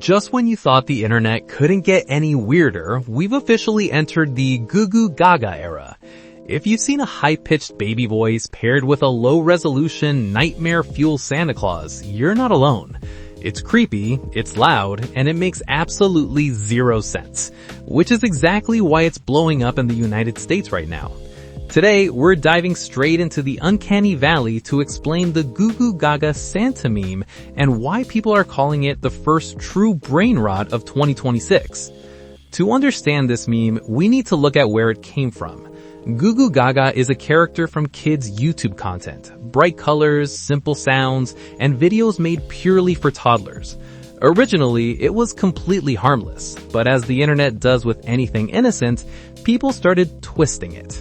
Just when you thought the internet couldn't get any weirder, we've officially entered the Goo Goo Gaga era. If you've seen a high-pitched baby voice paired with a low-resolution, nightmare-fuel Santa Claus, you're not alone. It's creepy, it's loud, and it makes absolutely zero sense, which is exactly why it's blowing up in the United States right now. Today, we're diving straight into the Uncanny Valley to explain the Goo Goo Gaga Santa meme and why people are calling it the first true brain rot of 2026. To understand this meme, we need to look at where it came from. Goo Goo Gaga is a character from kids' YouTube content, bright colors, simple sounds, and videos made purely for toddlers. Originally, it was completely harmless, but as the internet does with anything innocent, people started twisting it.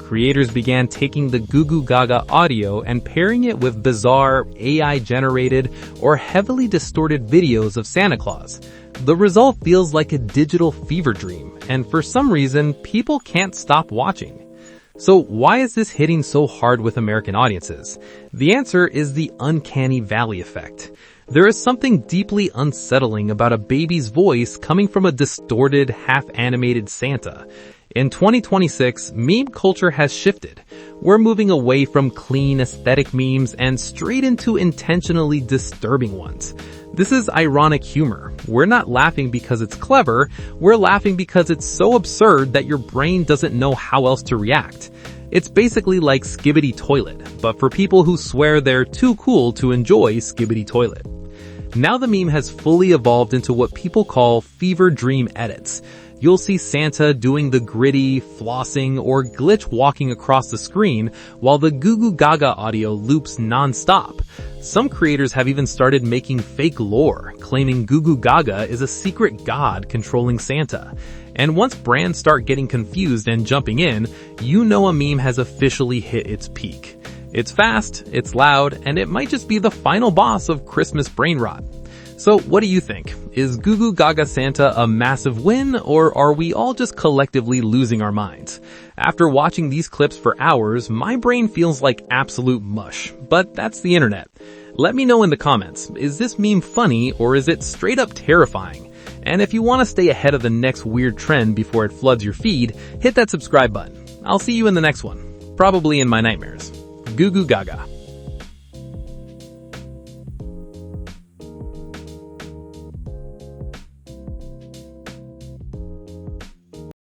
Creators began taking the Goo Goo Gaga audio and pairing it with bizarre, AI-generated, or heavily distorted videos of Santa Claus. The result feels like a digital fever dream, and for some reason, people can't stop watching. So why is this hitting so hard with American audiences? The answer is the Uncanny Valley effect. There is something deeply unsettling about a baby's voice coming from a distorted, half-animated Santa. In 2026, meme culture has shifted. We're moving away from clean aesthetic memes and straight into intentionally disturbing ones. This is ironic humor. We're not laughing because it's clever, we're laughing because it's so absurd that your brain doesn't know how else to react. It's basically like Skibbity Toilet, but for people who swear they're too cool to enjoy Skibbity Toilet. Now the meme has fully evolved into what people call fever dream edits. You'll see Santa doing the gritty, flossing, or glitch walking across the screen while the Goo Goo Gaga audio loops non-stop. Some creators have even started making fake lore, claiming Goo Goo Gaga is a secret god controlling Santa. And once brands start getting confused and jumping in, you know a meme has officially hit its peak. It's fast, it's loud, and it might just be the final boss of Christmas brain rot. So what do you think? Is Goo Goo Gaga Santa a massive win, or are we all just collectively losing our minds? After watching these clips for hours, my brain feels like absolute mush, but that's the internet. Let me know in the comments, is this meme funny or is it straight up terrifying? And if you want to stay ahead of the next weird trend before it floods your feed, hit that subscribe button. I'll see you in the next one, probably in my nightmares. Goo Goo Gaga.